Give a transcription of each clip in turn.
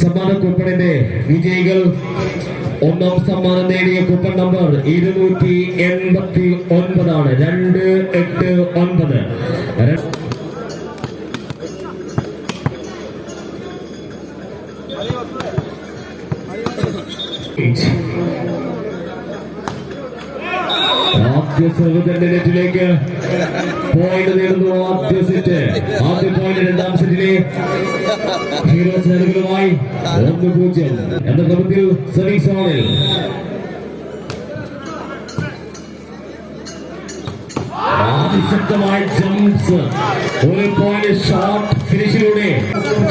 സമ്മാന കൂപ്പണിന്റെ വിജയികൾ ഒന്നാം സമ്മാനം നേടിയ കൂപ്പൺ നമ്പർ 289 ആണ്. 289. ആദ്യ സർവ്വതന്റെ നെറ്റിലേക്ക് പോയിന്റ് നേടുന്നു. ആദ്യ സെറ്റ്, ആദ്യ പോയിന്റ് രണ്ടാം സെറ്റിലെ ഹീറോസ് നേടുകളുമായി 1-0 എന്ന ക്രമത്തിൽ സർവീസ് ഓണിൽ അതിശക്തമായ ജംപ്സ്, ഒരു പോയിന്റ് ഷോട്ട് ഫിനിഷിലൂടെ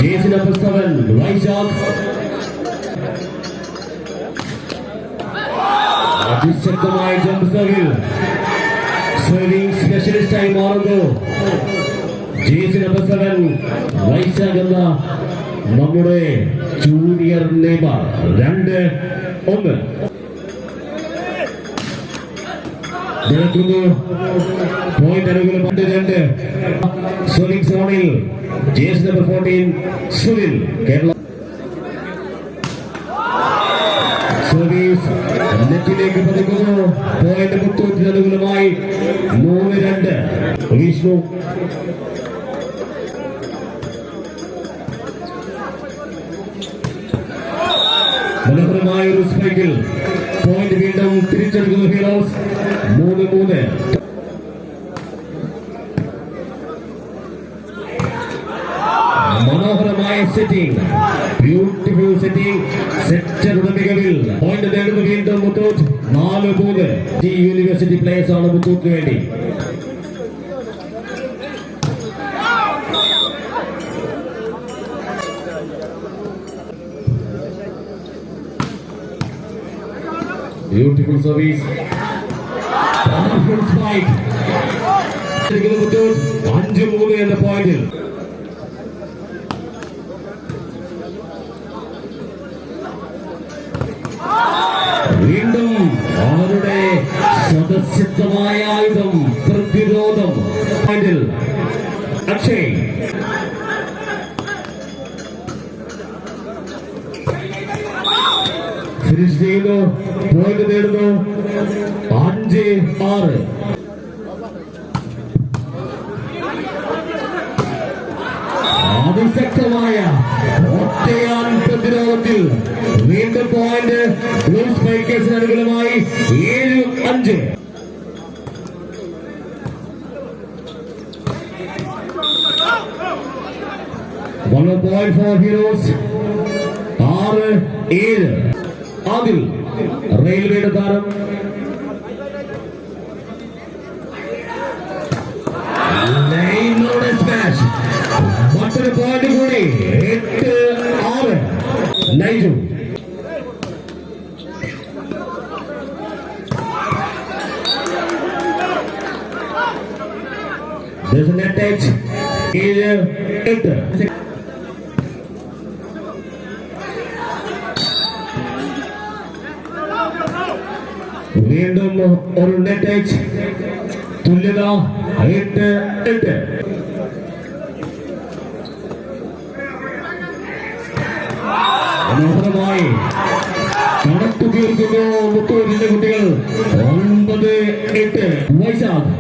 ജേസി നമ്പർ 7 വൈശാഖ് അതിശക്തമായ ജമ്പ് സർവിൽ സർവിംഗ് സ്പെഷ്യലിസ്റ്റായി മാറുന്നു. ജേസി നമ്പർ 7 വൈശാഖ് എന്ന നമ്മുടെ ജൂനിയർ നെയ്മർ. 2-1 പോയിന്റ് അനുകൂലം. 2 സർവിംഗ് സോണിൽ ജേസി നമ്പർ 14 സുനിൽ. കേരള സർവീസ് നെറ്റിലേക്ക് പതിക്കുന്നു. പോയിന്റ് മുത്തൂറ്റിന് അനുകൂലമായി 3-2. വിഷ്ണു മനോഹരമായ ഒരു സ്പൈക്കിൽ പോയിന്റ് വീണ്ടും തിരിച്ചെടുക്കുന്നു ഹീറോസ്. 3-3. മനോഹരമായ സെറ്റിംഗ്, ബ്യൂട്ടിഫുൾ സെറ്റിംഗ്, സെറ്ററുടെ മികവിൽ പോയിന്റ് നേടുന്നു വീണ്ടും മുത്തൂറ്റ്. 4-3. യൂണിവേഴ്സിറ്റി പ്ലേയേഴ്സ് ആണ് മുത്തൂറ്റിന് വേണ്ടി. Beautiful service, powerful spike. Muthoot 5-3 എന്ന പോയിന്റിൽ. വീണ്ടും അവരുടെ സദസ്യത്വമായ ആയുധം പ്രതിരോധം. അക്ഷയ് ഫിനിഷ് ചെയ്യുന്നു. പോയിന്റ് നേടുന്നു. 5-6. അതിശക്തമായ ഒറ്റയാൻ പ്രതിരോധത്തിൽ വീണ്ടും പോയിന്റ് ബ്ലൂസ് സ്പൈക്കേഴ്സിന് അനുകൂലമായി 7-5. One point for heroes. 6-7. Adil റെയിൽവേയുടെ താരം. സ്മാഷ്. മറ്റൊരു പോയിന്റ് കൂടി. 8-6. Naiju net edge. 7-8. വീണ്ടും ഒരു നെറ്റ് എഡ്ജ്. തുല്യത. 8-8. മനോഹരമായി കണക്ക് തീർക്കുന്നു മുത്തൂറ്റിന്റെ കുട്ടികൾ. 9-8. വൈശാഖ്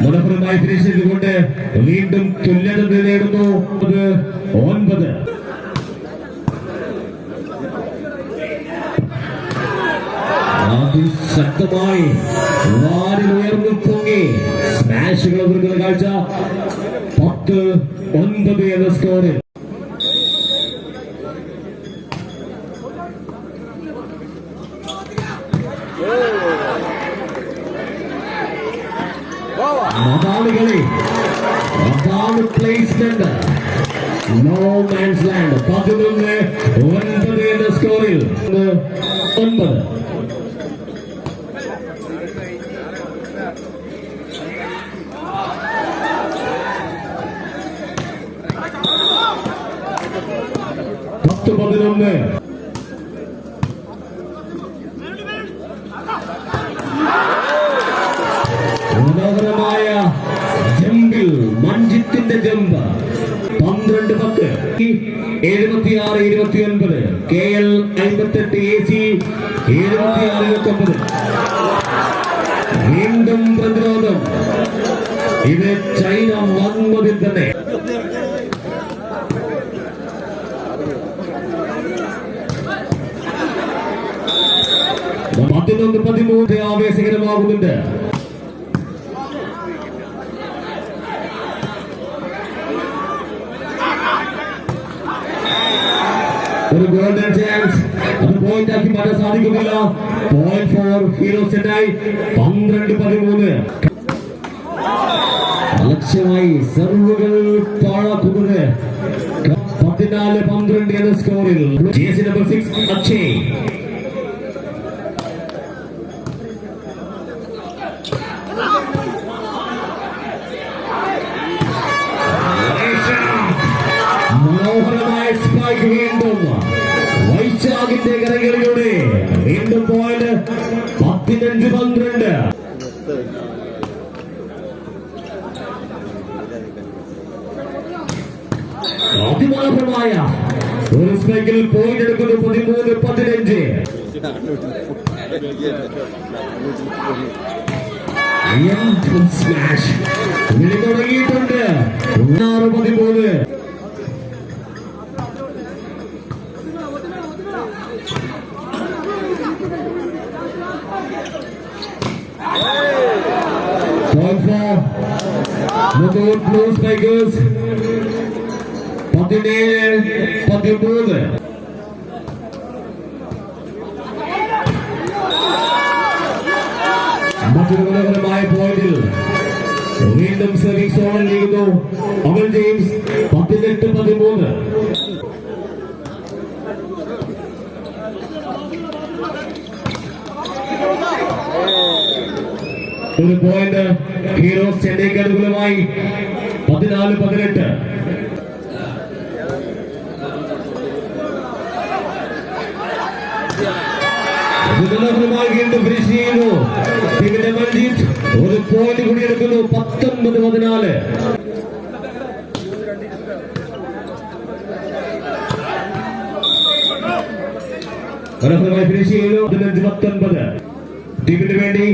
മനോഹരമായി ഫിനിഷ് ചെയ്തുകൊണ്ട് വീണ്ടും തുല്യത നേടുന്നു. 9. അതിശക്തമായി വാരിൽ ഉയർന്നു പൊങ്ങി സ്മാഷുകൾ എതിർക്കുന്ന കാഴ്ച. 10-9 എന്ന സ്കോറിൽ. അതാണ് കളി, അതാണ് പ്ലേസ്മെന്റ്. No man's land. 11-9 എന്ന സ്കോറിൽ 9. 76-29. KL 58 AC 76-29. വീണ്ടും പ്രതിരോധം. ഇത് ചൈന വന്നതിൽ തന്നെ. പതിനൊന്ന് 13 ആവേശകരമാകുന്നുണ്ട്. ഒരു ഗോൾഡൻ ചാൻസ്, അത് പോയിന്റ് ആക്കി മാറ്റാൻ സാധിക്കുന്നില്ല. Point for heroes Chennai. 12-13. ലക്ഷ്യമായി സെർവുകൾ പാഴാക്കുന്നത്. 14-12 എന്ന സ്കോറിൽ ജേഴ്സി നമ്പർ 6 അക്ഷയ്. മനോഹരമായ സ്പൈക്ക്. വീണ്ടും വൈശാഖിന്റെ കരകളിലൂടെ വീണ്ടും പോയിന്റ്. 15-12. അതിമനോഹരമായ ഒരു സ്പൈക്കിൽ പോയിന്റ് എടുക്കുന്നു. 13-15. സ്മാഷ് വിളി തുടങ്ങിയിട്ടുണ്ട്. 16-13. Blue Spikers 17-13. മറ്റൊരു മനോഹരമായ പോയിന്റിൽ വീണ്ടും സർവീസ് സോണിൽ നീങ്ങുന്നു അമൽ ജെയിംസ്. 18-13. ഒരു പോയിന്റ് ഹീറോസ് ചെന്നൈക്ക് അനുകൂലമായി. 14-18. വീണ്ടും ഫിനിഷ് ചെയ്യുന്നു. ടീമിന്റെ മഞ്ജിത്ത് ഒരു പോയിന്റ് കൂടി എടുക്കുന്നു. 19-14. മനോഹരമായി ഫിനിഷ് ചെയ്യുന്നു. 15-19. ടീമിന് വേണ്ടി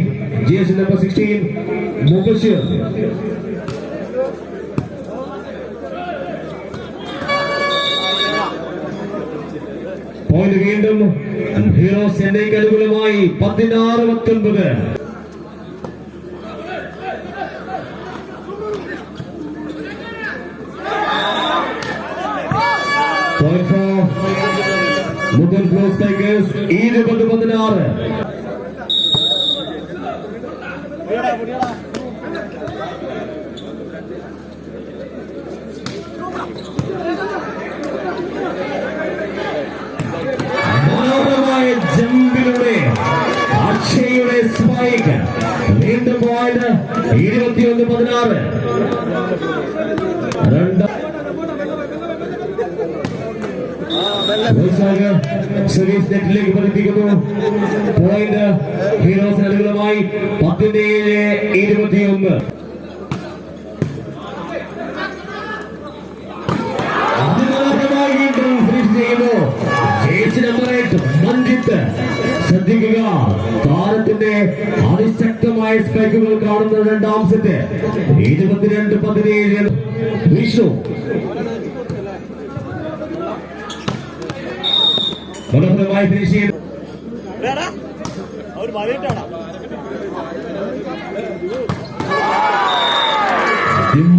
ജേഴ്സി നമ്പർ 16 മുബഷിർ. പോയിന്റ് വീണ്ടും ഹീറോസ് ചെന്നൈക്ക് അനുകൂലമായി. 16-19. പോയിന്റ് ഫോർ മുതൽ ബ്ലൂ സ്പൈക്കേഴ്സ്. 20-16. മനോഹരമായ ജമ്പിലൂടെ അക്ഷയുടെ സ്പൈക്ക്. വീണ്ടും പോയിന്റ്. 21-16. സർവീസ് നെറ്റിലേക്ക് പതിപ്പിക്കുന്നു. പോയിന്റ് ഹീറോസ് അനുകൂലമായി. 17-21. അതിമനോഹരമായി വീണ്ടും ഫിനിഷ് ചെയ്യുന്നു. Jersey number 8 Manjith. ശ്രദ്ധിക്കുക, താരത്തിന്റെ അതിശക്തമായ സ്പൈക്കുകൾ കാണുന്ന രണ്ടാം സെറ്റ്. 22-17. വിഷ്ണു മനോഹരമായി ഫിനിഷ് ചെയ്തു.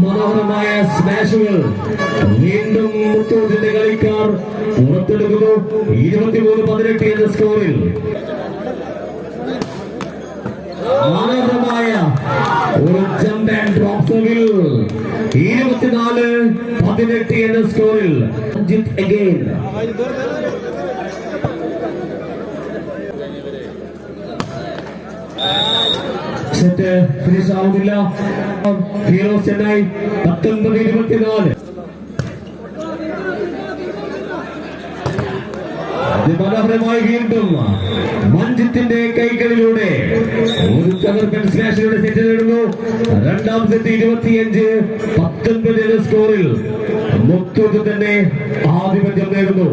മനോഹരമായ സ്മാഷുകൾ. വീണ്ടും മുത്തൂറ്റിന്റെ കളിക്കാർ പുറത്തെടുക്കുന്നു. 23-18 എന്ന സ്കോറിൽ. മനോഹരമായ ഒരു ജമ്പ് ആൻഡ് ഡ്രോപ്പ് സർവിൽ. 24-18 എന്ന സ്കോറിൽ. അജിത് അഗൈൻ. സെറ്റ് ഫിനിഷ് ആവുന്നില്ല. ഹീറോസ് ചെന്നൈ 19-24. അതിമനോഹരമായി വീണ്ടും മഞ്ജിത്തിന്റെ കൈകളിലൂടെ ഒരു തകർപ്പൻ സ്മാഷിലൂടെ സെറ്റ് നേടുന്നു. രണ്ടാം സെറ്റ് 25-19 സ്കോറിൽ മുത്തൂറ്റ് തന്നെ ആധിപത്യം നേടുന്നു.